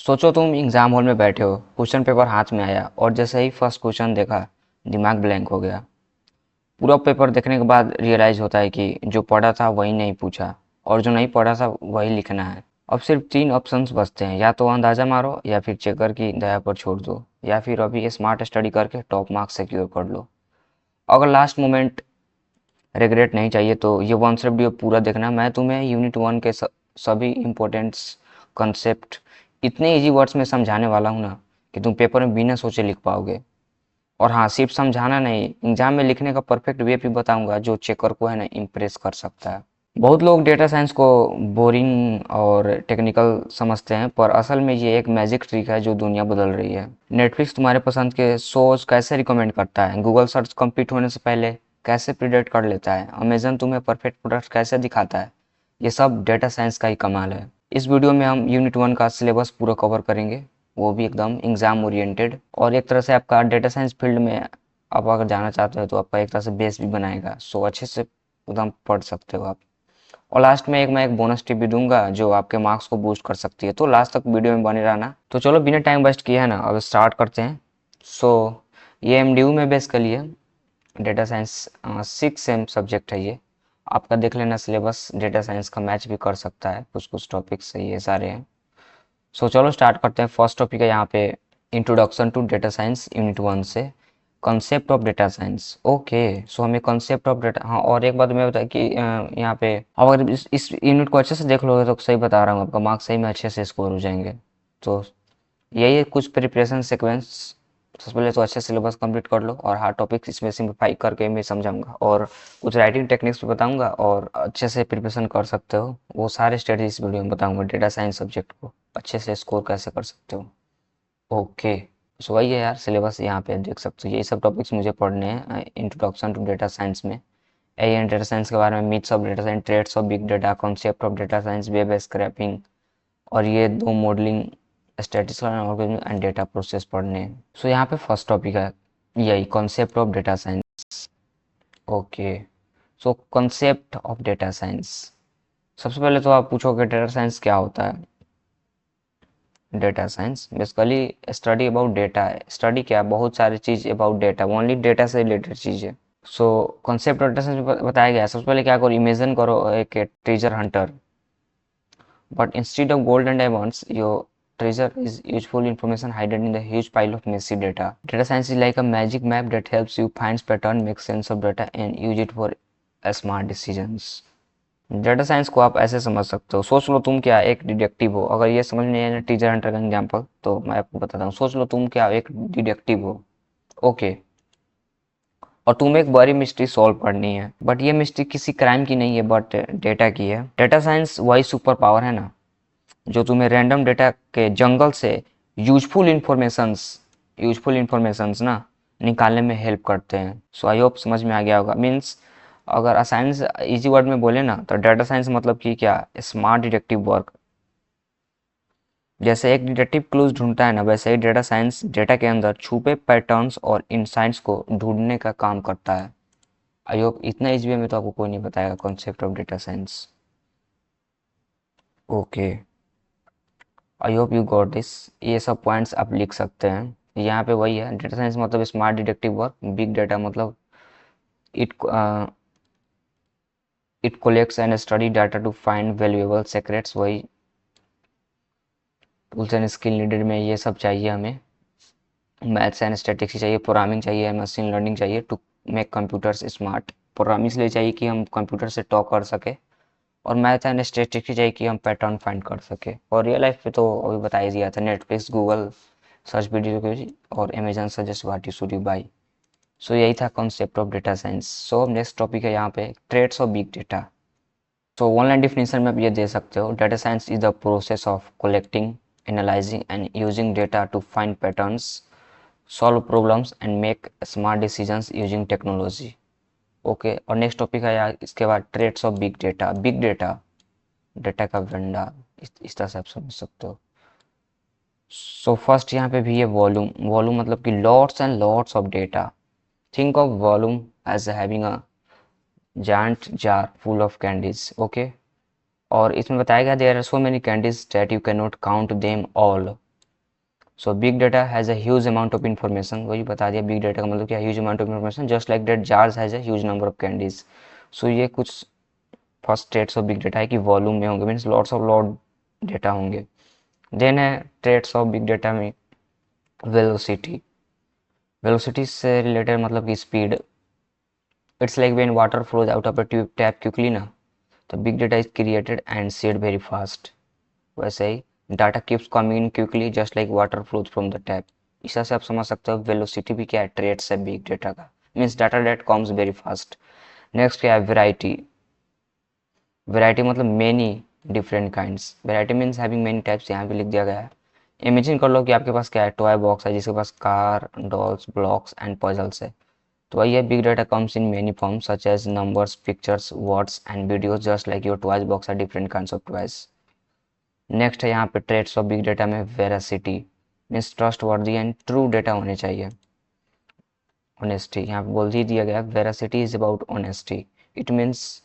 सोचो तुम exam hall में बैठे हो, क्वेश्चन पेपर हाथ में आया और जैसे ही फर्स्ट क्वेश्चन देखा, दिमाग ब्लैंक हो गया। पूरा पेपर देखने के बाद रियलाइज होता है कि जो पढ़ा था वही नहीं पूछा और जो नहीं पढ़ा था वही लिखना है। अब सिर्फ तीन ऑप्शंस बचते हैं, या तो अंदाजा मारो, या फिर चेकर की दया पर छोड़ दो, या फिर अभी स्मार्ट स्टडी करके टॉप मार्क्स सिक्योर कर लो। अगर लास्ट मोमेंट रिग्रेट नहीं चाहिए तो ये वन से वीडियो पूरा देखना। मैं तुम्हें यूनिट वन के सभी इम्पोर्टेंट्स कंसेप्ट इतने इजी वर्ड्स में समझाने वाला हूँ ना कि तुम पेपर में बिना सोचे लिख पाओगे। और हाँ, सिर्फ समझाना नहीं, एग्जाम में लिखने का परफेक्ट वे भी बताऊंगा जो चेकर को है ना इम्प्रेस कर सकता है। बहुत लोग डेटा साइंस को बोरिंग और टेक्निकल समझते हैं, पर असल में ये एक मैजिक ट्रिक है जो दुनिया बदल रही है। नेटफ्लिक्स तुम्हारे पसंद के शोज कैसे रिकमेंड करता है, गूगल सर्च कंप्लीट होने से पहले कैसे प्रिडिक्ट कर लेता है, अमेजन तुम्हें परफेक्ट प्रोडक्ट कैसे दिखाता है, ये सब डेटा साइंस का ही कमाल है। इस वीडियो में हम यूनिट वन का सिलेबस पूरा कवर करेंगे, वो भी एकदम एग्जाम ओरिएंटेड, और एक तरह से आपका डेटा साइंस फील्ड में आप अगर जाना चाहते हो तो आपका एक तरह से बेस भी बनाएगा। सो अच्छे से एकदम पढ़ सकते हो आप। और लास्ट में मैं एक बोनस टिप भी दूंगा जो आपके मार्क्स को बूस्ट कर सकती है, तो लास्ट तक वीडियो में बने रहना। तो चलो बिना टाइम वेस्ट किए है ना, अब स्टार्ट करते हैं। सो ये एमडीयू में बेसिकली है, डेटा साइंस 6 सेम सब्जेक्ट है ये। आपका देख लेना सिलेबस डेटा साइंस का मैच भी कर सकता है, कुछ कुछ टॉपिक्स से ये सारे हैं। सो चलो स्टार्ट करते हैं। फर्स्ट टॉपिक है यहाँ पे introduction to data science unit one से, concept of data science. Okay, so हमें कंसेप्ट ऑफ डेटा, हाँ और एक बात मैं बता कि यहाँ पे अगर इस यूनिट को अच्छे से देख लोगे तो सही बता रहा हूँ, आपका मार्क्स सही में अच्छे से स्कोर हो जाएंगे। तो यही है कुछ प्रिपरेशन सीक्वेंस। सबसे पहले तो अच्छे सिलेबस कंप्लीट कर लो और हार्ड टॉपिक्स इसमें सिंप्लीफाई करके मैं समझाऊंगा, और कुछ राइटिंग टेक्निक्स भी बताऊंगा, और अच्छे से प्रिपरेशन कर सकते हो वो सारे स्ट्रेटेजी इस वीडियो में बताऊंगा। डेटा साइंस सब्जेक्ट को अच्छे से स्कोर कैसे कर सकते हो। ओके, सो वही है यार, सिलेबस यहाँ पे देख सकते हो, यही सब टॉपिक्स मुझे पढ़ने हैं इंट्रोडक्शन टू डेटा साइंस में। एआई डेटा साइंस के बारे में, myths of data science, trends of big data, concept of data science, web scraping, और ये दो modelling, statistical algorithm and data process पढ़ने हैं। सो यहाँ पे फर्स्ट टॉपिक है यही concept of data science. Okay, so concept of data science. सबसे पहले तो आप पूछोगे डेटा साइंस क्या होता है। Data science basically study about data है। स्टडी क्या, बहुत सारी चीज़ अबाउट डेटा, ओनली डेटा से रिलेटेड चीज़ है। सो कॉन्सेप्ट ऑफ डेटा साइंस में बताया गया है, सबसे पहले क्या करो, इमेजिन करो एक treasure Hunter, but instead of gold and diamonds, your treasure is useful information hidden in the huge pile of messy data. Data science is like a magic map that helps you find pattern, make sense of data and use it for smart decisions. Data science को आप ऐसे समझ सकते हो, सोच लो तुम क्या एक डिटेक्टिव हो। अगर ये समझ नहीं आया टीचर हंटर का एग्जांपल तो मैं आपको बताता हूँ। सोच लो तुम क्या एक डिटेक्टिव हो, ओके, और तुम्हें एक बड़ी मिस्ट्री सॉल्व करनी है, बट ये मिस्ट्री किसी क्राइम की नहीं है बट डेटा की है। डेटा साइंस वही सुपर पावर है ना जो तुम्हें रैंडम डेटा के जंगल से यूजफुल इंफॉर्मेशंस ना निकालने में हेल्प करते हैं। सो आई होप समझ में आ गया होगा। मीन्स अगर साइंस इजी वर्ड में बोले ना तो डेटा साइंस मतलब कि क्या, स्मार्ट डिटेक्टिव वर्क। जैसे एक डिटेक्टिव क्लूज ढूंढता है ना, वैसे ही डेटा साइंस डेटा के अंदर छुपे पैटर्न्स और इनसाइट्स को ढूंढने का काम करता है। आई होप इतना इजी वे में तो आपको कोई नहीं बताएगा concept of data science. Okay, I hope you got this. ये सब पॉइंट्स आप लिख सकते हैं। यहाँ पे वही है, डेटा साइंस मतलब smart detective work, big data मतलब it it collects and study data to find valuable secrets. वही टूल्स एंड स्किल नीडेड में ये सब चाहिए हमें, मैथ्स एंड स्टैटिक्स चाहिए, प्रोग्रामिंग चाहिए, मशीन लर्निंग चाहिए to make computers smart. Programming इसलिए चाहिए कि हम कंप्यूटर से टॉक कर सके, और मैथ एंड स्टैटिस्टिक्स चाहिए कि हम पैटर्न फाइंड कर सके। और रियल लाइफ पे तो अभी बताया दिया था, नेटफ्लिक्स, गूगल सर्च वीडियो और Amazon suggest what you should you buy. So यही था concept of data science. So next topic है यहाँ पे traits of big data. So online definition में आप ये दे सकते हो, data science is the process of collecting, analysing and using data to find patterns, solve problems and make smart decisions using technology. Okay, और नेक्स्ट टॉपिक है यार इसके बाद trends of big data. Big data, data का भंडार, इस तरह से आप समझ सकते हो। सो फर्स्ट यहाँ पे भी है वॉल्यूम। वॉल्यूम मतलब कि lots and lots of data. Think of volume as having a giant jar full of candies. Okay, और इसमें बताया गया there are so many candies that you can not count them all. So big data has a huge amount of information, वही बता दिया big data का मतलब क्या, huge amount of information, just like that jars has a huge number of candies. So ये कुछ first traits of big data है कि वॉल्यूम में होंगे, means lots of lot data होंगे। देन है ट्रेड्स ऑफ बिग डाटा में velocity. Velocity से रिलेटेड मतलब कि speed. It's like when water flows out of a tube tap quickly ना, तो big data is created and shared very fast. वैसे ही data keeps coming in quickly just like water flows from the tap. इस तरह से आप समझ सकते हो वेलोसिटी भी क्या है, ट्रेड्स है बिग डाटा का, means data that comes very fast. Next क्या है, वेराइटी। वेराइटी मतलब many different kinds, variety means having many types, यहाँ भी लिख दिया गया है। इमेजिन कर लो कि आपके पास क्या है, टॉय बॉक्स है जिसके पास car, dolls, blocks and puzzles है। तो वही है, big data comes in many forms such as numbers, pictures, words and videos, just like your toys box are different kinds of toys. Next है यहाँ पे ट्रेड्स ऑफ बिग डाटा में veracity, means trust worthy and true data होने चाहिए। Honesty, यहाँ पे बोल ही दिया गया, veracity is about honesty. It means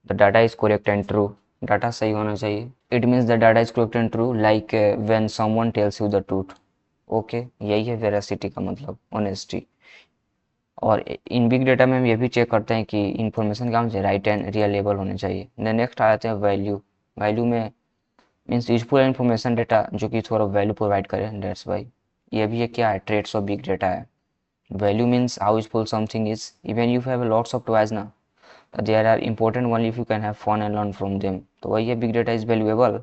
the data is correct and true, data सही होना चाहिए। It means the data is correct and true like when someone tells you the truth. Okay, यही है वेरासिटी का मतलब, ऑनेस्टी। और in big data में हम ये भी चेक करते हैं कि इन्फॉर्मेशन क्या होना चाहिए, राइट एंड रियलेबल होने चाहिए। नेक्स्ट आ जाते हैं वैल्यू। वैल्यू में मीन्स यूजफुल इन्फॉर्मेशन डेटा जो कि थोड़ा वैल्यू प्रोवाइड करे, दैट्स वाई। ये भी है क्या है, ट्रेड्स ऑफ बिग डेटा है। Value means how useful something is, even you have lots of toys ना, there are important only if you can have fun and learn from them. तो वही है, big data is valuable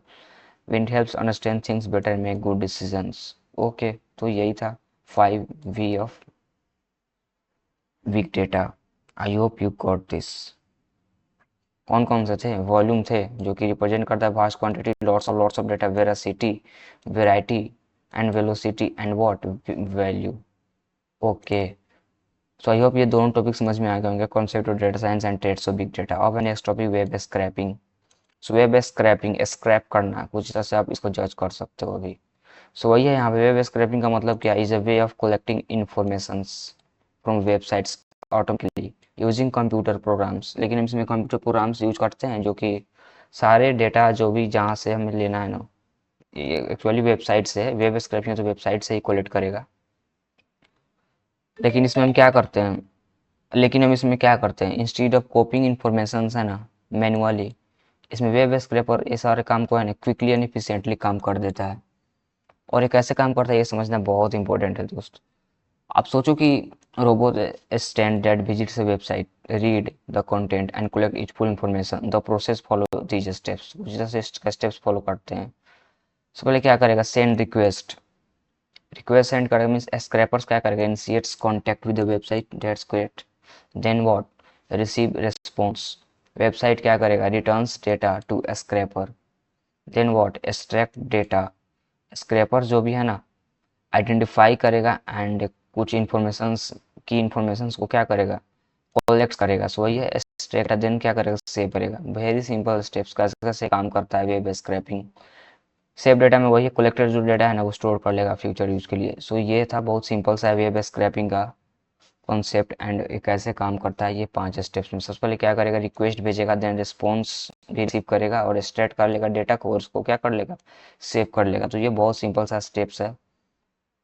when it helps understand things better and make good decisions. Okay, तो यही था 5V of big data. I hope you got this. कौन कौन से थे, वॉल्यूम थे जो कि रिप्रेजेंट करता है vast quantity, lots of data, veracity, variety and velocity and what, value. Okay, so I hope ये दोनों टॉपिक समझ में आ गए होंगे, concept of data science and traits of big data. अब next topic web scraping. So web scraping, scrape करना, कुछ तरह से आप इसको जज कर सकते हो अभी। सो वही है, यहाँ पे वेब स्क्रैपिंग का मतलब क्या, is a way of collecting informations from websites automatically using computer programs. लेकिन हम इसमें कंप्यूटर प्रोग्राम्स यूज करते हैं जो कि सारे डेटा जो भी जहाँ से हमें लेना है ना, ये एक्चुअली वेबसाइट से है, वेब स्क्रैपिंग तो वेबसाइट से ही कलेक्ट करेगा। लेकिन इसमें हम क्या करते हैं, लेकिन हम इसमें क्या करते हैं, इंस्टीड ऑफ कॉपिंग इन्फॉर्मेशन है ना मैनुअली, इसमें वेब स्क्रैपर ये सारे काम को है ना क्विकली एंड इफिशिएंटली काम कर देता है। और ये कैसे काम करता है ये समझना बहुत इंपॉर्टेंट है दोस्त। आप सोचो कि robot stand that visits a website, read the content and collect etch full information, the process follow these steps, कुछ जैसे स्टेप्स फॉलो करते हैं। सबसे पहले क्या करेगा, सेंड रिक्वेस्ट, रिक्वेस्ट सेंड करेगा, मीन्स स्क्रैपर्स क्या करेगा, initiates contact with the website, that's correct. Then what, receive response, website क्या करेगा, returns data to scraper. Then what, extract data, scraper जो भी है ना आइडेंटिफाई करेगा एंड कुछ इंफॉर्मेशंस की इंफॉर्मेशंस को क्या करेगा, कलेक्ट करेगा। सो वही है एक्सट्रैक्ट, देन क्या करेगा, सेव करेगा। वेरी सिंपल स्टेप्स कैसे कैसे काम करता है वेब स्क्रैपिंग। सेव डेटा में वही है, कलेक्टेड जो डेटा है ना वो स्टोर कर लेगा फ्यूचर यूज के लिए। सो ये था बहुत सिंपल सा वेब स्क्रैपिंग का कॉन्सेप्ट एंड ये कैसे काम करता है, ये 5 स्टेप्स में। सबसे पहले क्या करेगा, रिक्वेस्ट भेजेगा, देन रिस्पॉन्स भी रिसीव करेगा और एक्सट्रैक्ट कर लेगा डेटा को और उसको क्या कर लेगा, सेव कर लेगा। तो ये बहुत सिंपल सा स्टेप्स है।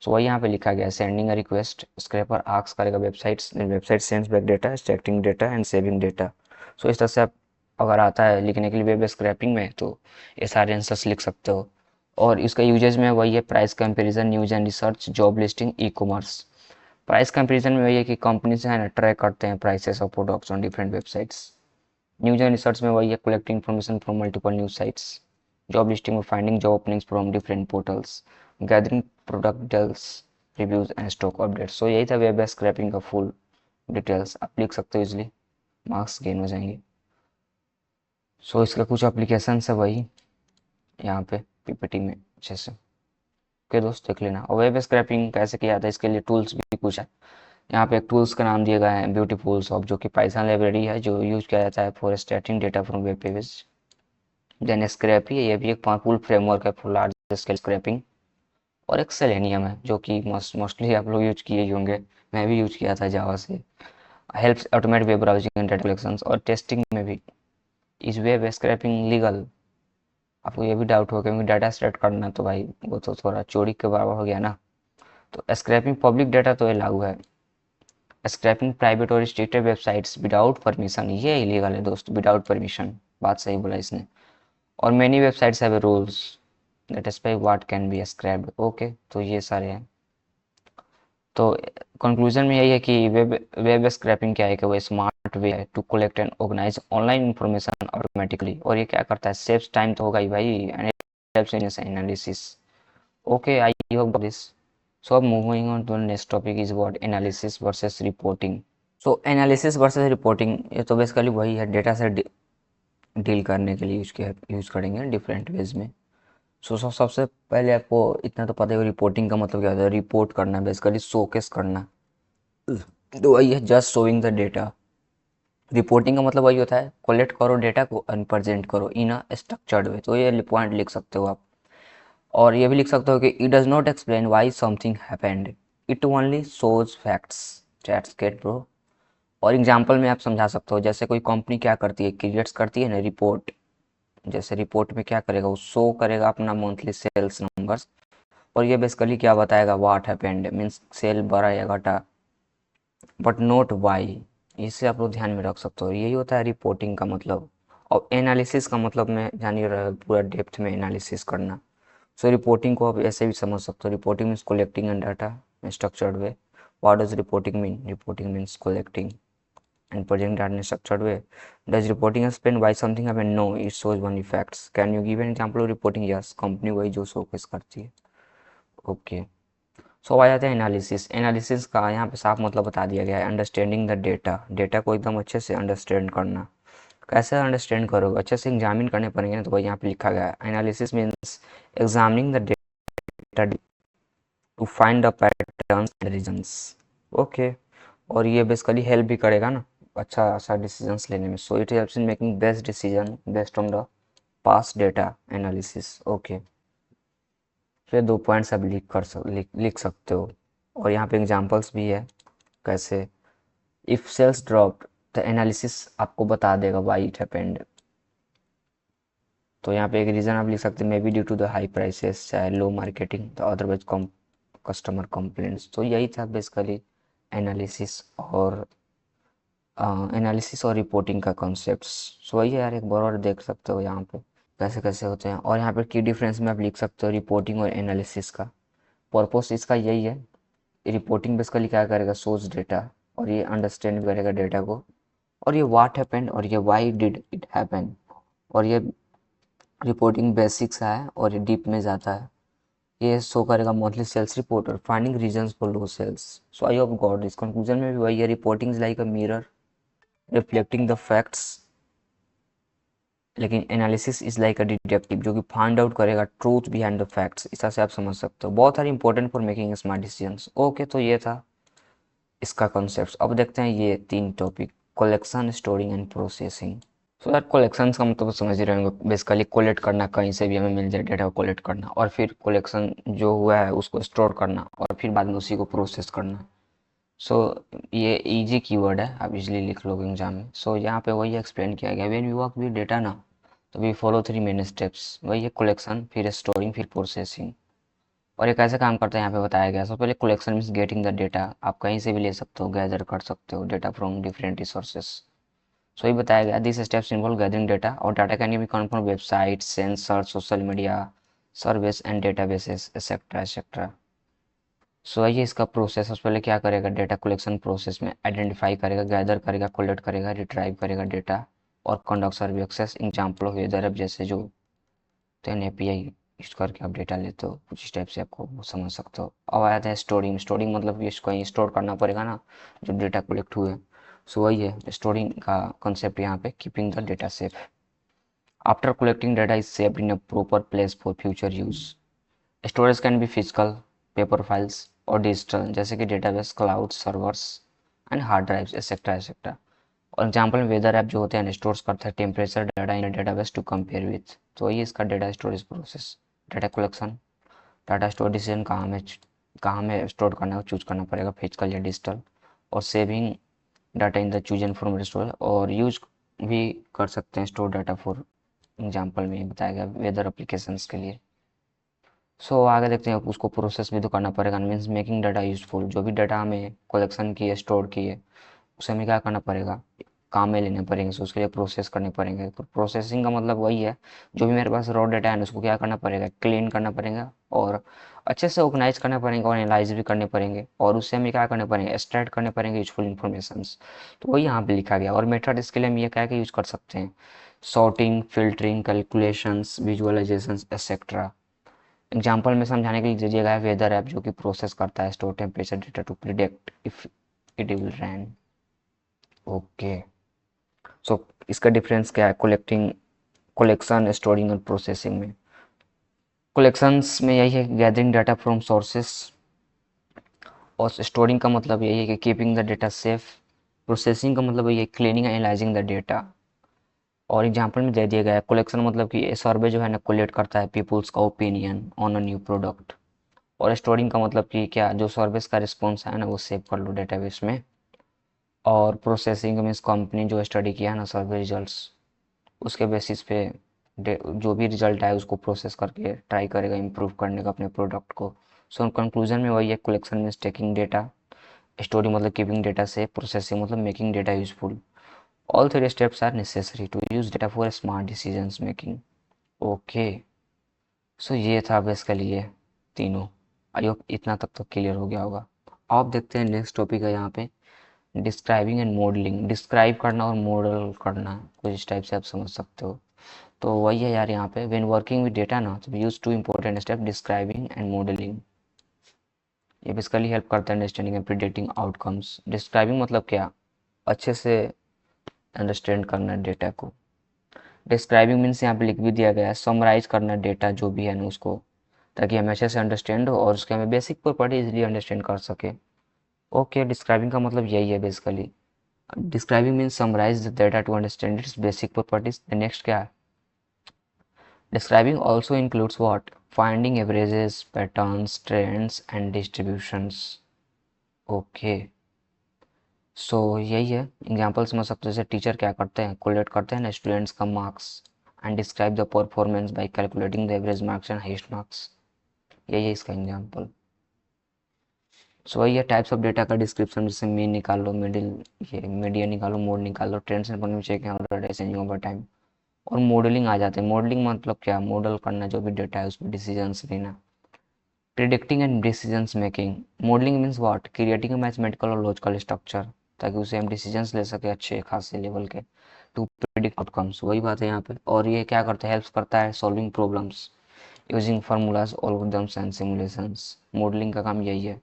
सो वही यहाँ पे लिखा गया है, sending a request, scraper ask करेगा websites, then website sends back data, extracting data and saving data. So इस तरह से आप अगर आता है लिखने के लिए वेब स्क्रैपिंग में तो ये सारे आंसर्स लिख सकते हो। और इसका यूजेज में वही है, price comparison, news and research, job listing, e commerce. Price comparison में वही है कि कंपनी से है ना ट्रैक करते हैं prices of products on different websites. News and research में वही है, collecting information from multiple news sites. Job listing में finding job openings from different portals. Gathering product details, reviews and stock updates. So यही था web scraping का full details, आप लिख सकते हो इजली, मार्क्स गेन हो जाएंगे। सो इसका कुछ एप्लीकेशन है वही यहाँ पे पीपीटी में अच्छे से। ओके दोस्त, देख लेना। और वेब स्क्रैपिंग कैसे किया जाता है इसके लिए टूल्स भी कुछ है। यहाँ पे एक टूल्स का नाम दिया गया है ब्यूटीफुल शॉप, जो कि पाइथन लाइब्रेरी है जो यूज किया जाता है for extracting data from web pages. Then Scrapy है, ये भी एक पावरफुल फ्रेमवर्क है फॉर लार्ज स्केल स्क्रैपिंग। और एक सेलेनियम है जो कि मोस्टली आप लोग यूज किए ही होंगे, मैं भी यूज किया था जावा से। Helps automate web browsing and data collection और टेस्टिंग में भी। इज वेब स्क्रैपिंग लीगल, आपको ये भी डाउट होगा क्योंकि डाटा सेलेक्ट करना तो भाई वो तो थोड़ा चोरी के बराबर हो गया ना। तो स्क्रैपिंग पब्लिक डाटा तो ये लागू है। स्क्रैपिंग प्राइवेट और रिस्ट्रिक्टेड वेबसाइट्स विदाउट परमिशन, ये इलीगल है दोस्त, विदाउट परमिशन। बात सही बोला इसने। और many websites have rules that specify what can be scraped. Okay, तो ये सारे हैं। तो कंक्लूजन में यही है कि वेब वेब स्क्रैपिंग क्या है कि वो स्मार्ट वे है to collect and organise online information automatically. और ये क्या करता है, सेव्स टाइम तो होगा ही भाई, and helps in analysis. Okay, I hope this. So अब moving on to next topic is about analysis versus reporting. So analysis versus reporting, ये तो बेसिकली वही है, डेटा से डील करने के लिए यूज करेंगे डिफरेंट वेज में। सबसे पहले आपको इतना तो पता है रिपोर्टिंग का मतलब क्या होता है। रिपोर्ट करना, बेसिकली शोकेस करना, तो वही है just showing the data. Reporting का मतलब वही होता है कलेक्ट करो डेटा को एंड प्रेजेंट करो इन अ स्ट्रक्चर्ड वे। तो ये पॉइंट लिख सकते हो आप। और ये भी लिख सकते हो कि it does not explain why something happened, it only shows facts. That's get bro. और एग्जांपल में आप समझा सकते हो, जैसे कोई कंपनी क्या करती है, क्रिएट्स करती है ना रिपोर्ट। जैसे रिपोर्ट में क्या करेगा, वो शो करेगा अपना मंथली सेल्स नंबर्स। और ये बेसिकली क्या बताएगा, व्हाट हैपेंड मीन्स सेल बढ़ा या घटा, बट नॉट वाई। इसे आप लोग ध्यान में रख सकते हो। यही होता है रिपोर्टिंग का मतलब। और एनालिसिस का मतलब मैं जान ही रहा पूरा डेप्थ में एनालिसिस करना। सो रिपोर्टिंग को आप ऐसे भी समझ सकते हो, reporting means collecting and data in structured way. What does reporting mean, reporting means collecting and presenting data in a structured way. Does reporting explain why something happened? No, it shows only facts. Can you give an example of reporting? Yes, company वही जो showcase करती है। Okay, सो आ जाते हैं analysis. Analysis का यहाँ पे साफ मतलब बता दिया गया है, अंडरस्टैंडिंग द डेटा। डेटा को एकदम अच्छे से अंडरस्टैंड करना। कैसे अंडरस्टैंड करोगे, अच्छे से एग्जामिन करने पड़ेंगे ना, तो वही यहाँ पे लिखा गया है। Analysis means examining the data to find the patterns and reasons. Okay, और ये बेसिकली हेल्प भी करेगा ना अच्छा सा डिसीजंस लेने में। So it helps in making best decision based on the past data analysis. Okay, फिर 2 पॉइंट्स आप लिख सकते हो। और यहाँ पे एग्जांपल्स भी है कैसे। If sales drop, the analysis आपको बता देगा व्हाई इट हैपेंड। तो यहाँ पे एक रीज़न आप लिख सकते हैं, maybe due to the high prices, चाहे low marketing, the otherwise customer complaints. तो यही था बेसिकली एनालिसिस और एनालिसिस और रिपोर्टिंग का कॉन्सेप्ट्स। सो वही है यार, एक बार और देख सकते हो यहाँ पे कैसे कैसे होते हैं। और यहाँ पे की डिफरेंस में आप लिख सकते हो रिपोर्टिंग और एनालिसिस का। पर्पस इसका यही है, रिपोर्टिंग बेसिकली क्या करेगा, सोर्स डेटा, और ये अंडरस्टैंड करेगा डेटा को। और ये व्हाट हैपेंड और ये व्हाई डिड इट हैपन। और ये रिपोर्टिंग बेसिक्स है और ये डीप में जाता है। ये शो करेगा मंथली सेल्स रिपोर्ट और finding reasons for low sales. So I hope got इस कंक्लूजन में भी वही है, reporting is like a mirror reflecting the facts, लेकिन analysis is like a detective जो कि फाइंड आउट करेगा ट्रूथ बिहाइंड द फैक्ट्स। इस तरह से आप समझ सकते हो, बहुत सारी important for making smart decisions. Okay, तो ये था इसका कॉन्सेप्ट। अब देखते हैं ये 3 topic, collection, storing and processing. So यार कलेक्शंस का मतलब समझ ही रहे होंगे, बेसिकली कोलेक्ट करना, कहीं से भी हमें मिल जाए डेटा को कोलेक्ट करना, और फिर कलेक्शन जो हुआ है उसको स्टोर करना, और फिर बाद में उसी को प्रोसेस करना। सो ये इजी कीवर्ड है, आप इजीली लिख लोगे एग्जाम में। सो यहाँ पे वही एक्सप्लेन किया गया, when we work with data ना, तो वी फॉलो 3 मेन स्टेप्स। वही है कलेक्शन, फिर स्टोरिंग, फिर प्रोसेसिंग। और ये कैसे काम करता है यहाँ पे बताया गया। सबसे पहले collection means getting the data, आप कहीं से भी ले सकते हो, गैदर कर सकते हो data from different resources. So ये बताया गया, this steps involve gathering data, और data can be come from website, sensor, social media, service and databases etcetera etcetera. So ये इसका प्रोसेस, सबसे पहले क्या करेगा, डेटा कलेक्शन प्रोसेस में आइडेंटिफाई करेगा, गैदर करेगा, कोलेक्ट करेगा, रिट्राइव करेगा डेटा, और conduct survey access. Example of weather app जैसे जो टेन एपीआई यूज करके आप डेटा लेते हो, कुछ इस टाइप से आपको वो समझ सकते हो। अब आया था स्टोरिंग। स्टोरिंग मतलब कि इसको कहीं स्टोर करना पड़ेगा ना, जो डेटा कलेक्ट हुए। सो वही है स्टोरिंग का कंसेप्ट यहाँ पे, keeping the data safe. After collecting data is saved in a proper place for future use. Storage can be physical, paper files, और डिजिटल जैसे कि database, cloud servers and hard drives etcetera etcetera. और example में weather app जो होते हैं stores करता है temperature data in database to compare with. तो वही इसका data storage process. Data collection, data store decision कहाँ में स्टोर करना है चूज करना पड़ेगा, फिजिकल या डिजिटल। और saving data in the choose and format store, और यूज भी कर सकते हैं स्टोर डाटा फॉर एग्जाम्पल में बताया गया वेदर एप्लीकेशंस के लिए। सो आगे देखते हैं, उसको प्रोसेस भी तो करना पड़ेगा, मीन्स मेकिंग डाटा यूजफुल। जो भी डाटा हमें कलेक्शन की है, स्टोर की है, उसे हमें क्या करना पड़ेगा, काम में लेने पड़ेंगे। सो उसके लिए प्रोसेस करने पड़ेंगे। तो प्रोसेसिंग का मतलब वही है, जो भी मेरे पास रॉ डाटा है उसको क्या करना पड़ेगा, क्लीन करना पड़ेगा और अच्छे से ऑर्गेनाइज करना पड़ेगा और एनालाइज भी करने पड़ेंगे, और उससे हमें क्या करने पड़ेंगे, एक्सट्रैक्ट करने पड़ेंगे यूजफुल इन्फॉर्मेशन। तो वही यहाँ पे लिखा गया। और मेथड इसके लिए हम ये क्या क्या यूज कर सकते हैं, sorting, filtering, calculations, visualisations etcetera. Example में समझाने के लिए दीजिएगा है वेदर ऐप, जो कि प्रोसेस करता है store temperature data to predict if it will rain. Okay. So इसका डिफरेंस क्या है कलेक्शन, स्टोरिंग और प्रोसेसिंग में। कलेक्शंस में यही है गैदरिंग डाटा फ्रॉम सोर्सेस, और स्टोरिंग का मतलब यही है कि keeping the data safe. Processing का मतलब यही है cleaning and analysing the data. और एग्जाम्पल में दे दिया गया है कलेक्शन मतलब कि सर्वे जो है ना कोलेक्ट करता है पीपुल्स का opinion on a new product. और स्टोरिंग का मतलब कि क्या, जो सर्विस का रिस्पॉन्स है ना वो सेव कर लो डेटाबेस में। और प्रोसेसिंग मीन्स कंपनी जो स्टडी किया है ना सर्वे रिजल्ट्स, उसके बेसिस पे जो भी रिजल्ट आए उसको प्रोसेस करके ट्राई करेगा इम्प्रूव करने का अपने प्रोडक्ट को। सो कंक्लूजन में वही है, collection means taking data, storing मतलब कीपिंग डेटा से, प्रोसेसिंग मतलब making data useful. All three steps are necessary to use data for smart decisions making. Okay. So ये था बेसिकली ये तीनों। आई होप इतना तक तो क्लियर हो गया होगा। आप देखते हैं नेक्स्ट टॉपिक है यहाँ पे डिस्क्राइबिंग एंड मॉडलिंग। डिस्क्राइब करना और मॉडल करना कुछ इस टाइप से आप समझ सकते हो। तो वही है यार यहाँ पे, व्हेन वर्किंग विद डेटा ना, तो use two important step describing and modelling. ये बेसिकली हेल्प करता है understanding and predicting outcomes. Describing मतलब क्या, अच्छे से अंडरस्टैंड करना डेटा को। डिस्क्राइबिंग मीन्स यहाँ पे लिख भी दिया गया है, समराइज करना डेटा जो भी है ना उसको, ताकि हमें अच्छे से अंडरस्टैंड हो और उसके हमें बेसिक प्रॉपर्टी इजीली अंडरस्टैंड कर सके। ओके, डिस्क्राइबिंग का मतलब यही है basically. Describing means summarize the data to understand its basic properties. Next क्या है, describing also includes what? Finding averages, patterns, trends and distributions. Okay. सो यही है, एग्जाम्पल समझ सकते हो। जैसे टीचर क्या करते हैं, कोलेक्ट करते हैं ना स्टूडेंट्स का marks and describe the performance by calculating the average marks and highest marks. यही है इसका एग्जाम्पल। सो वही है टाइप्स ऑफ डेटा का डिस्क्रिप्शन, जैसे मीन निकाल लो, मिडिल, ये मीडियन निकालो, मोड निकाल लो, ट्रेंड्स एंड पॉइंट चेक है चेंजिंग ओवर टाइम। और मॉडलिंग आ जाते हैं। मॉडलिंग मतलब क्या, मॉडल करना जो भी डेटा है उस पर डिसीजंस लेना। Predicting and decisions making, modelling means what, creating a mathematical और लॉजिकल स्ट्रक्चर, ताकि उसे हम डिसीजंस ले सके अच्छे खासे लेवल के, टू प्रिडिक्ट आउटकम्स। वही बात है यहाँ पे। और ये क्या करता है, हेल्प करता है solving problems using formulas, algorithms and simulations. Modelling का काम यही है।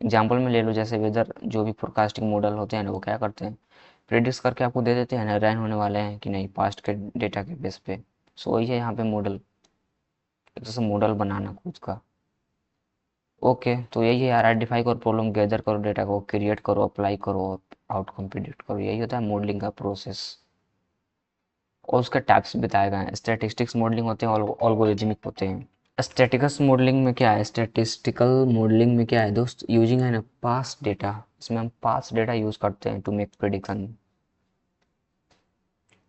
एग्जाम्पल में ले लो, जैसे वेदर जो भी फोरकास्टिंग मॉडल होते हैं ना, वो क्या करते हैं, प्रिडिक्ट करके आपको दे देते हैं ना रैन होने वाले हैं कि नहीं पास्ट के डेटा के बेस पे। सो वही है यहाँ पे मॉडल, एक जैसे मॉडल बनाना खुद का। ओके, तो यही है यार, आइडेंटिफाई करो प्रॉब्लम, गैदर करो डेटा को, क्रिएट करो, अप्लाई करो, आउटकम प्रिडिक्ट करो। यही होता है मॉडलिंग का प्रोसेस। और उसके टाइप्स बताए गए हैं, स्टैटिस्टिक्स मॉडलिंग होते हैं और एल्गोरिथमिक होते हैं। स्टैटिकस मॉडलिंग में क्या है, स्टैटिस्टिकल मॉडलिंग में क्या है दोस्त, यूजिंग है ना पास्ट डेटा, इसमें हम पास्ट डेटा यूज करते हैं टू मेक प्रिडिक्शन।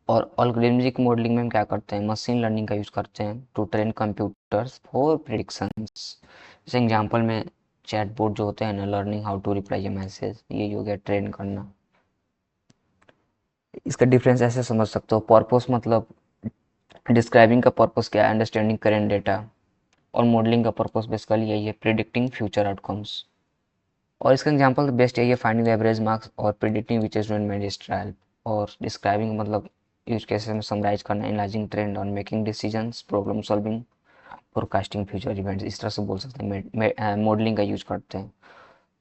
और एल्गोरिथमिक मॉडलिंग में हम क्या करते हैं, मशीन लर्निंग का यूज करते हैं to train computers for predictions. जैसे एग्जांपल में चैटबॉट जो होते हैं ना, learning how to reply a message, ये हो गया ट्रेन करना। इसका डिफरेंस ऐसे समझ सकते हो, पर्पस मतलब डिस्क्राइबिंग का पर्पस क्या है, अंडरस्टैंडिंग करेंट डेटा। और मॉडलिंग का पर्पस बेसिकली यही है, प्रिडिक्टिंग फ्यूचर आउटकम्स। और इसका एग्जांपल बेस्ट यही है, फाइंडिंग द एवरेज मार्क्स और प्रिडिक्टिंग विच स्टूडेंट मेड इस ट्रायल। और डिस्क्राइबिंग मतलब यूज केसेस में समराइज करना, एनालाइजिंग ट्रेंड और making decisions, problem solving, forecasting future events, इस तरह से बोल सकते हैं मॉडलिंग का यूज करते हैं।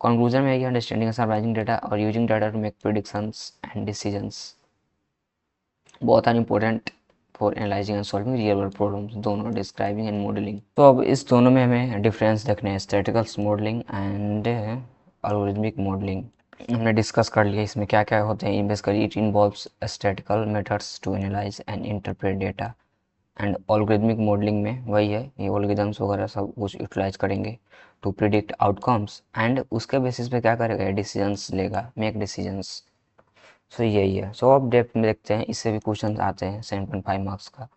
कंक्लूजन में यही अंडरस्टैंडिंग समराइजिंग डेटा और using data to make predictions and decisions बहुत are important for analysing and solving real world problems, दोनों डिस्क्राइबिंग एंड मॉडलिंग। तो अब इस दोनों में हमें डिफरेंस देखने हैं, statistical modelling and algorithmic modelling. हमने डिस्कस कर लिया इसमें क्या क्या होते हैं। Basically it involves statistical methods to analyse and interpret data, and algorithmic modelling में वही है, ये एल्गोरिथम्स वगैरह सब कुछ यूटिलाइज करेंगे टू प्रिडिक्ट आउटकम्स, एंड उसके बेसिस पे क्या करेगा, डिसीजंस लेगा, मेक डिसीजंस। सो यही है। सो अब डेप्थ में देखते हैं, इससे भी क्वेश्चन आते हैं 7.5 मार्क्स का।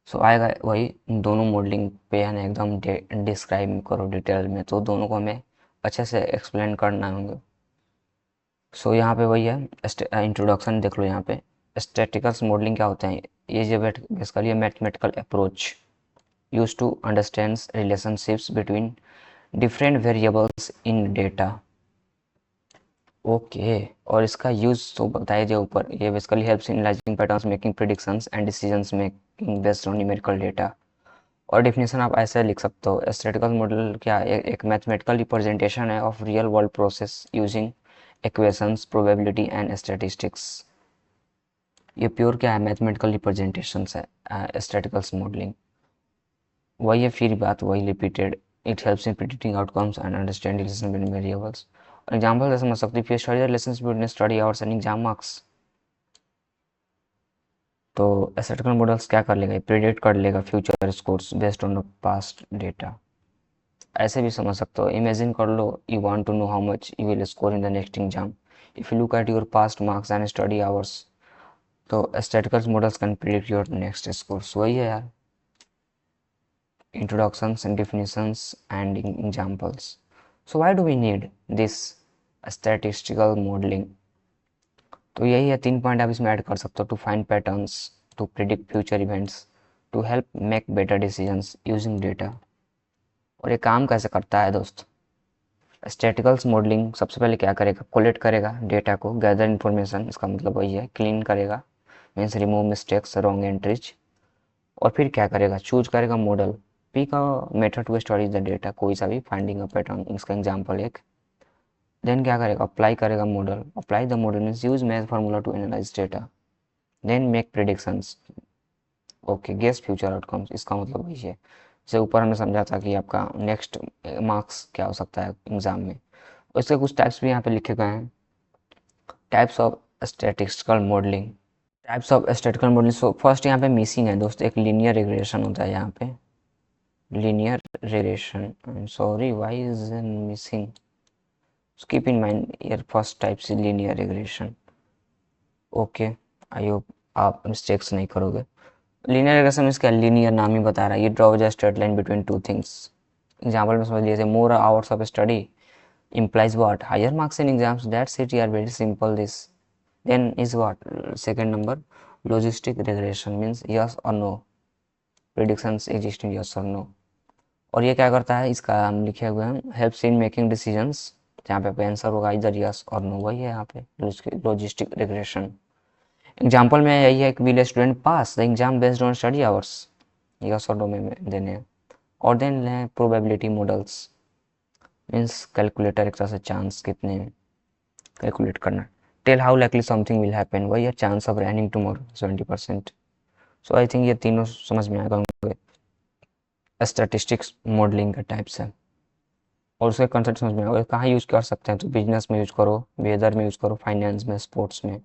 सो आएगा वही दोनों मॉडलिंग पे है ना, एकदम डिस्क्राइब करो डिटेल में, तो दोनों को हमें अच्छे से एक्सप्लेन करना होंगे। सो यहाँ पे वही है, इंट्रोडक्शन देख लो यहाँ पे। स्टैटिकल्स मॉडलिंग क्या होते हैं, ये जो basically mathematical approach use to understand relationships between different variables in data. Okay, और इसका यूज तो बताया जो ऊपर, ये basically helps in analyzing patterns, making predictions and decisions making based on numerical data. और डिफिनेशन आप ऐसे लिख सकते हो, स्टैटिकल मॉडल क्या है, एक मैथमेटिकल रिप्रेजेंटेशन है of real world process using equations, probability and statistics. ये प्योर क्या है, मैथमेटिकल रिप्रेजेंटेशंस है स्टैटिकल्स मॉडलिंग। वही है, फिर बात वही repeated. It helps in predicting outcomes and understanding relation between variables. Example जैसे समझ सकते हो, study relations between study hours and exam marks. तो स्टैटिकल मॉडल्स क्या कर लेगा, प्रिडिक्ट कर लेगा future scores based on past data. ऐसे भी समझ सकते हो, इमेजिन कर लो you want to know how much you will score in the next exam, if you look at your past marks and study hours, तो statistical models can predict your next scores. वही है यार, introductions and definitions and examples. So why do we need this statistical modeling? तो यही है, 3 point आप इसमें add कर सकते हो। To find patterns, to predict future events, to help make better decisions using data. और ये काम कैसे करता है दोस्त, स्टैटिकल्स मॉडलिंग सबसे पहले क्या करेगा, कोलेक्ट करेगा डेटा को, गैदर इन्फॉर्मेशन, इसका मतलब वही है क्लीन करेगा, means remove mistakes, wrong entries. और फिर क्या करेगा, चूज करेगा model, pick a method to storage the data, कोई सा भी फाइंडिंग अ पैटर्न, इसका एग्जांपल एक। देन क्या करेगा, अप्लाई करेगा model, apply the model means use math formula to analyze data. Then make predictions, okay, guess future outcomes, इसका मतलब वही है जैसे ऊपर हमने समझा था कि आपका नेक्स्ट मार्क्स क्या हो सकता है एग्जाम में। और इसके कुछ टाइप्स भी यहाँ पे लिखे गए हैं, types of statistical modelling. Types of statistical modelling, so first यहाँ पे मिसिंग है दोस्त, एक लीनियर रिग्रेशन होता है यहाँ पे, linear regression. I'm sorry, why is it missing? So keep in mind your first type is linear regression. Okay, I hope आप मिस्टेक्स नहीं करोगे। लीनियर रिग्रेशन में क्या, लीनियर नाम ही बता रहा है, ये draw a straight line between two things. Example में समझ लीजिए, मोर hours of study implies what, higher marks in exams, that's it यार, very simple this। then is what, second number, logistic regression means yes or no, predictions existing yes or no। और ये क्या करता है, इसका हम लिखे हुए हैं, हेल्प्स इन मेकिंग डिसीजंस, जहाँ पे आंसर होगा इधर यस और नो, वही है यहाँ पे लॉजिस्टिक रिग्रेशन। एग्जांपल में यही है कि will student pass the exam based on study hours, yes और नो में देने हैं। और देन लें प्रोबेबिलिटी मॉडल्स, मीन्स कैलकुलेटर एक तरह से चांस कितने कैलकुलेट करना। Tell how likely something will happen, वही है chance of running tomorrow 70%। So I think ये तीनों समझ में आएगा होंगे, स्टैटिस्टिक्स मॉडलिंग का टाइप्स है। और उसके कंसेप्ट समझ में आएगा, कहाँ यूज कर सकते हैं, तो बिजनेस में यूज करो, वेदर में यूज करो, फाइनेंस में, स्पोर्ट्स में।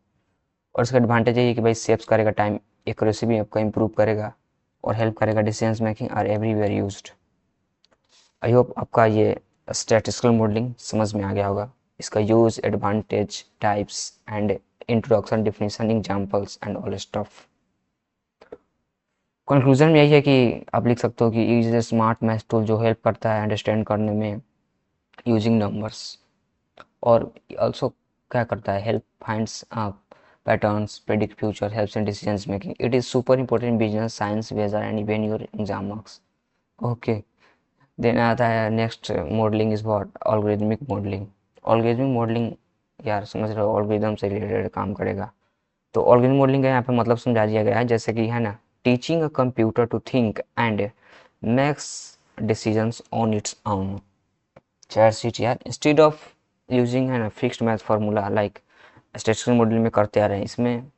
और इसका एडवांटेज ये है कि भाई सेव्स करेगा टाइम, एक्यूरेसी भी आपका इंप्रूव करेगा, और हेल्प करेगा decision making are everywhere used. I hope आपका ये स्टैटिस्टिकल मॉडलिंग समझ में आ गया होगा, इसका use, advantage, types and introduction, definition, examples and all stuff. Conclusion में यही है कि आप लिख सकते हो कि is a smart math tool जो हेल्प करता है अंडरस्टैंड करने में यूजिंग नंबर्स। और ऑल्सो क्या करता है, help finds patterns, predict future, helps in decisions making. It is super important business, science, weather and even your exam marks. Okay, then आता है next modelling is what, algorithmic modelling. Algorithmic modelling यार समझ रहे हो, ऑल्गोरिथम से related काम करेगा। तो ऑल्गोरिथमिक मॉडलिंग का यहाँ पे मतलब समझा दिया गया है, जैसे कि है ना, teaching a computer to think and makes decisions on its own. Chat seat यार, इंस्टेड ऑफ यूजिंग है ना fixed math formula like statistical model में करते आ रहे हैं, इसमें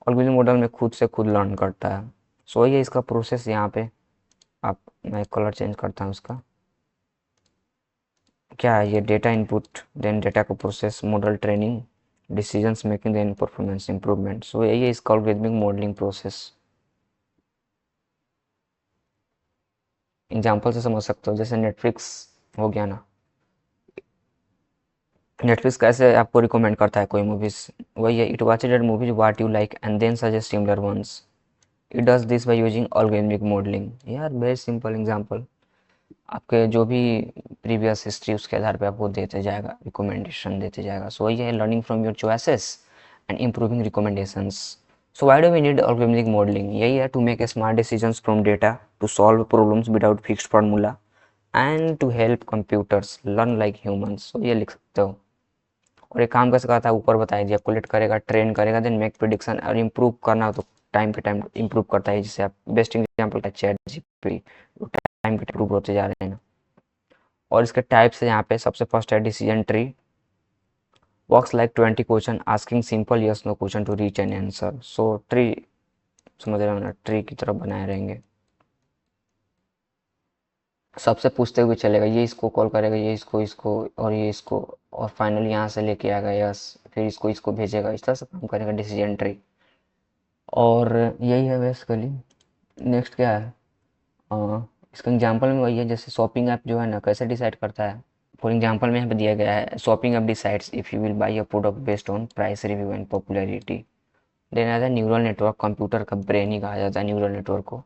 ऑल्गोरिथम मॉडल में खुद से खुद लर्न करता है। सो ये इसका प्रोसेस यहाँ पे, आप, मैं कलर चेंज करता हूँ इसका, क्या है ये, डेटा इनपुट, देन डेटा को process, model training, decisions making, then performance improvement. So यही है इसका ऑल्गोरिथमिक मॉडलिंग प्रोसेस। एग्जाम्पल से समझ सकते हो, जैसे नेटफ्लिक्स हो गया ना, नेटफ्लिक्स कैसे आपको रिकमेंड करता है कोई मूवीज, वही है, it watched at movies what you like and then suggest similar ones. It does this by using algorithmic modelling. यार वेरी सिंपल एग्जांपल, आपके जो भी प्रीवियस हिस्ट्री उसके आधार पे आपको देते जाएगा, रिकमेंडेशन देते जाएगा। सो ये है learning from your choices and improving recommendations. So why do we need algorithmic modelling? यही है, to make a smart decisions from data, to solve problems without fixed formula and to help computers learn like humans. So ये लिख सकते हो। और एक काम कैसे करता है ऊपर बताया, जब कलेक्ट करेगा, ट्रेन करेगा, देन मेक प्रिडिक्शन, और इम्प्रूव करना हो तो टाइम पे टाइम इम्प्रूव करता है। जैसे आप बेस्ट एग्जाम्पल का चैट जीपीटी, टाइम पे इम्प्रूव होते जा रहे हैं। और इसके टाइप्स है यहाँ पे, सबसे फर्स्ट है decision tree, works like 20 question asking simple yes no question to reach an answer. So tree समझ रहे हो ना, ट्री की तरफ बनाए रहेंगे, सबसे पूछते हुए चलेगा, ये इसको कॉल करेगा, ये इसको इसको और ये इसको, और फाइनली यहाँ से लेके आएगा यस, फिर इसको इसको भेजेगा, इस तरह से काम करेगा डिसीजन ट्री। और यही है बेसिकली। नेक्स्ट क्या है, अ, इसका एग्जांपल में वही है, जैसे शॉपिंग ऐप जो है ना कैसे डिसाइड करता है। फॉर एग्जांपल में यहाँ पे दिया गया है, shopping app decides if you will buy a product based on price, review and popularity. Then आता है न्यूरल नेटवर्क, कंप्यूटर का ब्रेन ही कहा जाता है न्यूरल नेटवर्क को।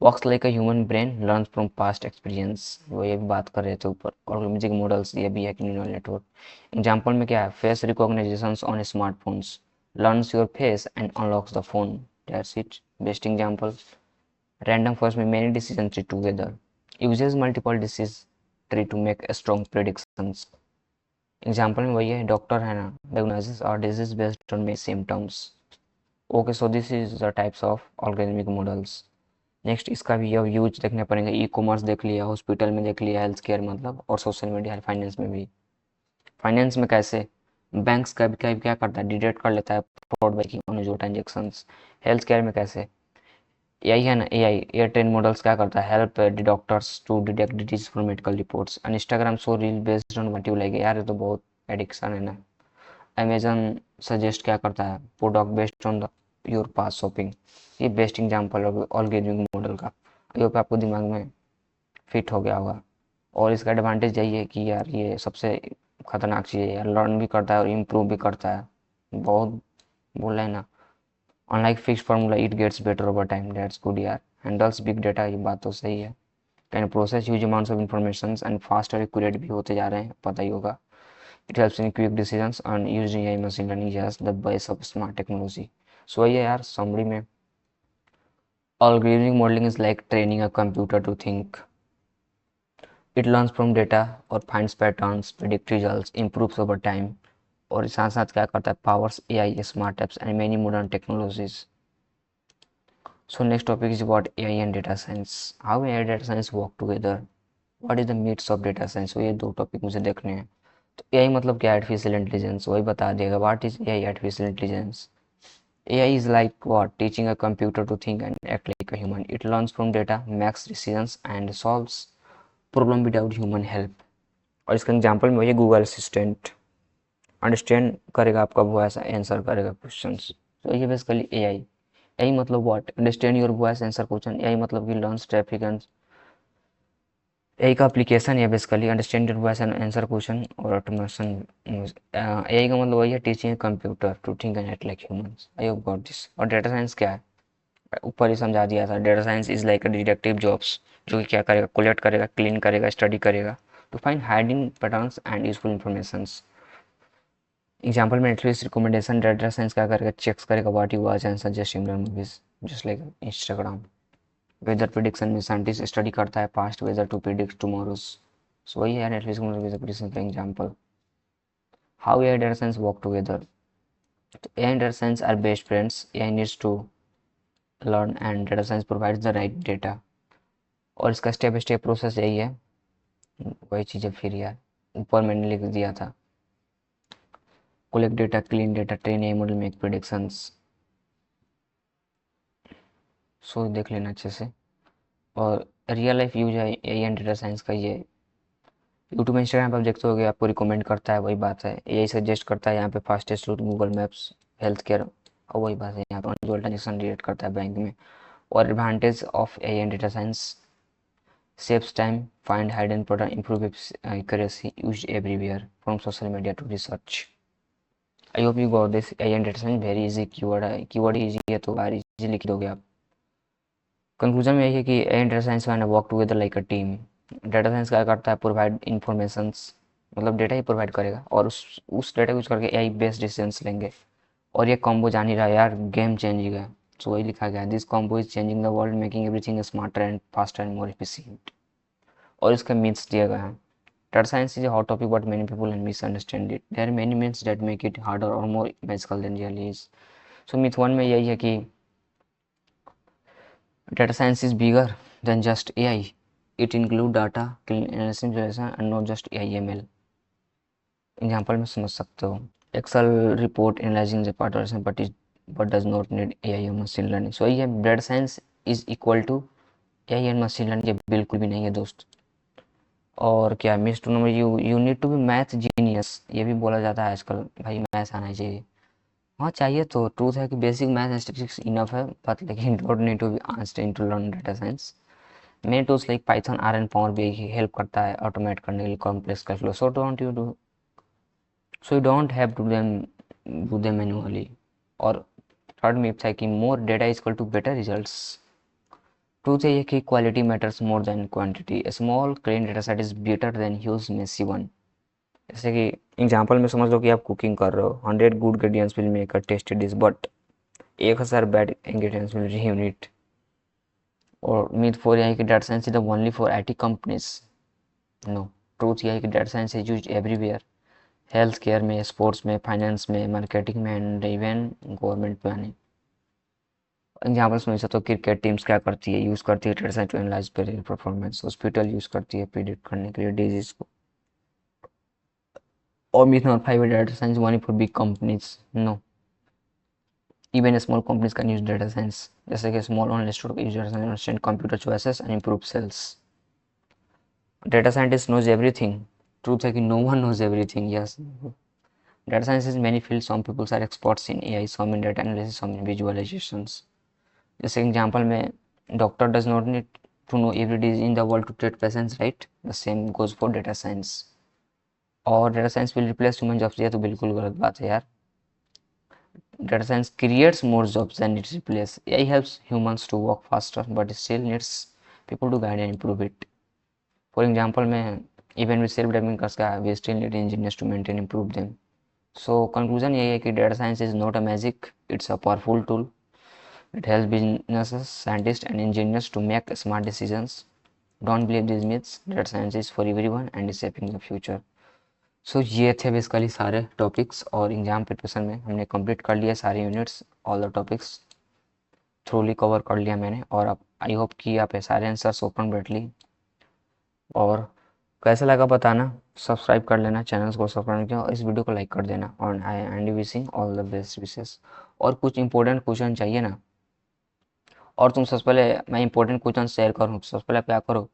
Works like a human brain, learns from past experience, वो ये भी बात कर रहे थे ऊपर। और म्यूजिक मॉडल्स ये भी है कि न्यूरल नेटवर्क। एग्जांपल में क्या है, face recognitions on smartphones, learns your face and unlocks the phone. That's it, best example. Random forest में many decision tree together, uses multiple disease tree to make a strong predictions। Example में वही है, doctor है ना, diagnoses or disease based on many symptoms। Okay, so this is the types of organic models. Next इसका भी अब use देखने पड़ेंगे, ई कॉमर्स देख लिया, हॉस्पिटल में देख लिया, हेल्थ केयर मतलब, और सोशल मीडिया, फाइनेंस में भी। फाइनेंस में कैसे, बैंक्स का भी क्या करता है, डिटेक्ट कर लेता है फ्रॉड बैंकिंग ऑन जो ट्रांजेक्शंस। हेल्थ केयर में कैसे, यही है ना, एआई, एयर ट्रेन मॉडल्स क्या करता है, help doctors to detect disease from medical reports. Instagram show reel based on what you like, यार ये तो बहुत एडिक्शन है ना। अमेजन सजेस्ट क्या करता है, product based on the your pass shopping. ये बेस्ट एग्जांपल है ऑल्गोरिथमिक मॉडल का, ये पे आपको दिमाग में फिट हो गया होगा। और इसका एडवांटेज यही है कि यार ये सबसे खतरनाक चीज़ है यार, लर्न भी करता है और इम्प्रूव भी करता है, बहुत बोला है ना। Unlike fixed formula, it gets better over time. That's good यार। Handles big data, ये बात तो सही है। Can process huge amounts of information and faster accurate भी होते जा रहे हैं, पता ही होगा। It helps in quick decisions and using AI machine learning, yes, the base of smart technology। So ये यार summary में, algorithmic modeling is like training a computer to think। It learns from data और finds patterns, predict results, improves over time। और साथ साथ क्या करता है, powers AI, smart apps and many modern technologies। So next topic is about AI and data science. How AI and data science work together? What is the myths of data science? So ये दो topic मुझे देखने हैं। तो AI मतलब क्या, artificial intelligence, वही बता देगा। What is AI, artificial intelligence? AI is like what? Teaching a computer to think and act like a human. It learns from data, makes decisions and solves problem without human help। और इसका example में वही Google assistant, understand करेगा आपका voice, answer करेगा questions. तो ये basically AI। यही मतलब what, understand your voice answer question. यही मतलब कि लर्न्स ट्रैफिक एंड, यही का एप्लीकेशन है basically, understand your voice and answer question और ऑटोमेशन। यही का मतलब वही है, teaching computer to think and act like humans. I hope got this. और डेटा साइंस क्या है, ऊपर ही समझा दिया था। Data science is like a detective jobs, जो कि क्या करेगा, कोलेक्ट करेगा, क्लीन करेगा, स्टडी करेगा, to find hiding patterns and useful informations. Example में नेटफ्लिक्स रिकमेंडेशन, डेटा साइंस क्या करेगा, चेक्स करेगा what you watch and suggest similar movies, just like Instagram. Weather prediction में साइंटिस्ट स्टडी करता है past weather to predict tomorrow's. So वही है Netflix prediction का example. How AI data science work together, तो AI and data science are best friends. AI needs to learn and data science provides the right data. और इसका step by step process यही है, वही चीज़ें फिर यार ऊपर मैंने लिख दिया था। Collect data, clean data, train AI model, make predictions. So देख लेना अच्छे से। और रियल लाइफ यूज है एआई एंड डेटा साइंस का, ये यूट्यूब इंस्टाग्राम पर आप देखते होगे, आपको रिकमेंड करता है, वही बात है। एआई सजेस्ट करता है यहाँ पे fastest route, Google Maps, health care, और वही बात है यहाँ पे जो ट्रांजेक्शन रिलेट करता है बैंक में। और advantage of AI and data science, saves time, find hidden pattern, improve accuracy, used everywhere from social media to research। I hope you got this. AI and data science very easy keyword है, keyword easy है तो बार easy लिख दोगे आप। Conclusion में यही है कि AI and data science man work together like a team. Data science क्या करता है, प्रोवाइड इन्फॉर्मेशंस, मतलब डेटा ही प्रोवाइड करेगा और उस डेटा यूज करके एआई बेस्ड डिसीजंस लेंगे। और ये कॉम्बो जान ही रहा है यार, गेम चेंजिंग है। सो वही लिखा गया है, this combo is changing the world, making everything smarter and faster and more efficient. और इसके मीन्स दिए गए हैं। Data science is a hot topic but many people misunderstand it. There are many myths that make it harder or more magical than really is. So myth one में यही है कि data science is bigger than just AI. It include data, clean analysis and not just AI ML. Example में समझ सकते हो, Excel report analyzing the part but does not need AI और machine learning. So ये data science is equal to AI and machine learning, ये बिल्कुल भी नहीं है दोस्त। और क्या myth two number, you need to be math genius, ये भी बोला जाता है आजकल, भाई मैथ आना चाहिए। हाँ चाहिए, तो ट्रूथ है कि बेसिक मैथ स्टैटिस्टिक्स इनफ है, बट लेकिन don't need to be Einstein to learn data science. Main tools like Python, R and power भी हेल्प करता है ऑटोमेट करने के लिए complex cash flow. So you don't have to do them manually. और third myth है कि more data is equal to better results. Truth है ये कि quality matters more than quantity. Small clean data set is better than huge messy one. जैसे कि example में समझ लो कि आप कुकिंग कर रहे हो, 100 good ingredients will make a tasty dish, but 1000 bad ingredients will ruin it। और मिथ फोर यह है कि data science is only for IT companies. No, truth यह है कि data science is used everywhere, health care में, sports में, finance में, मार्केटिंग में and even government planning. Examples में तो क्रिकेट टीम्स क्या करती है, यूज़ करती है data science to analyze player performance. Hospital use करती है प्रिडिक्ट करने के लिए डिजीज को। और मिथ नंबर 5 है data science only for big companies. No, even small companies can use data science, जैसे कि small online store use data science understand computer choices and improve sales. Data scientist knows everything. Truth है कि no one knows everything. Yes, data science is many field, some peoples are experts in AI, some in data analysis, some in visualizations. जैसे example में, doctor does not need to know every disease in the world to treat patients, right? The same goes for data science. और data science will replace human jobs, ये तो बिल्कुल गलत बात है यार। Data science creates more jobs than its replace. AI helps humans to work faster but still needs people to guide and improve it. For example में, even with self driving cars का we still need engineers to maintain improve them. So conclusion यही है कि data science is not a magic, it's a powerful tool. It helps businesses, scientists, and engineers to make smart decisions. Don't believe these myths. Data science is for everyone and is shaping the future. So ये थे basically सारे topics, और exam preparation में हमने complete कर लिया सारे units, all the topics thoroughly cover कर लिया मैंने। और अब आई होप कि आप सारे आंसर्स ओपन बैठ ली। और कैसा लगा बताना, सब्सक्राइब कर लेना, चैनल को सब्सक्राइब किया और इस वीडियो को लाइक कर देना। और I end wishing all the best wishes. और कुछ इंपॉर्टेंट क्वेश्चन चाहिए ना, और तुम सबसे पहले मैं इंपॉर्टेंट क्वेश्चन शेयर करूँ, सबसे पहले क्या करो,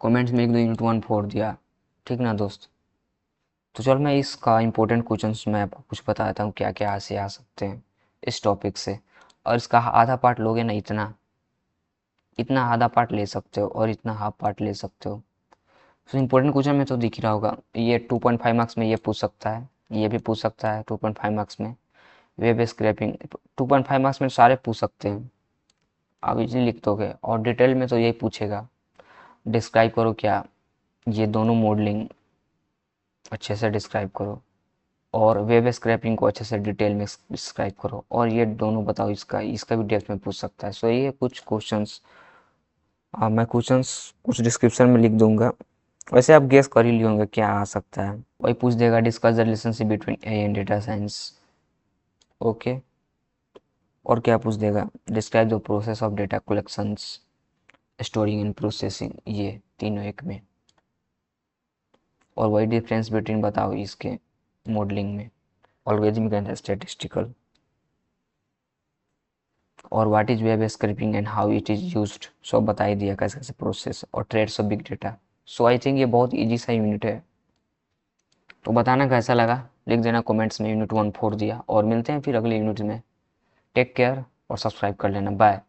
कमेंट्स में एक दो यूनिट 1 फोड़ दिया, ठीक ना दोस्त? तो चल मैं इसका इंपॉर्टेंट क्वेश्चन मैं आपको कुछ बताता हूँ क्या क्या ऐसे आ सकते हैं इस टॉपिक से। और इसका आधा पार्ट लोगे ना, इतना इतना आधा पार्ट ले सकते हो और इतना हाफ पार्ट ले सकते हो। तो इंपॉर्टेंट क्वेश्चन में तो दिख ही रहा होगा, ये 2.5 मार्क्स में ये पूछ सकता है, ये भी पूछ सकता है 2.5 मार्क्स में। वेब स्क्रैपिंग 2.5 मार्क्स में सारे पूछ सकते हैं, आप इजीली लिख दोगे। और डिटेल में तो यही पूछेगा, डिस्क्राइब करो क्या ये दोनों मॉडलिंग अच्छे से डिस्क्राइब करो, और वेब स्क्रैपिंग को अच्छे से डिटेल में डिस्क्राइब करो, और ये दोनों बताओ, इसका इसका भी डेप्थ में पूछ सकता है। सो ये कुछ क्वेश्चंस, मैं क्वेश्चंस कुछ डिस्क्रिप्शन में लिख दूंगा, वैसे आप गेस कर ही लिए होंगे क्या आ सकता है। वही पूछ देगा, discuss the relationship between AI and data science. Okay, और क्या पूछ देगा, describe the process of data collections, storing and processing, ये तीनों एक में। और वही डिफरेंस बिटवीन बताओ इसके मॉडलिंग में, algorithmic एंड स्टैटिस्टिकल। और what is web scraping and how it is used, so बता ही दिया कैसे कैसे प्रोसेस। और trades of big data. So I think ये बहुत इजी सा यूनिट है, तो बताना कैसा लगा, लिख देना कमेंट्स में। यूनिट 1 फोड़ दिया, और मिलते हैं फिर अगले यूनिट में। टेक केयर और सब्सक्राइब कर लेना, बाय।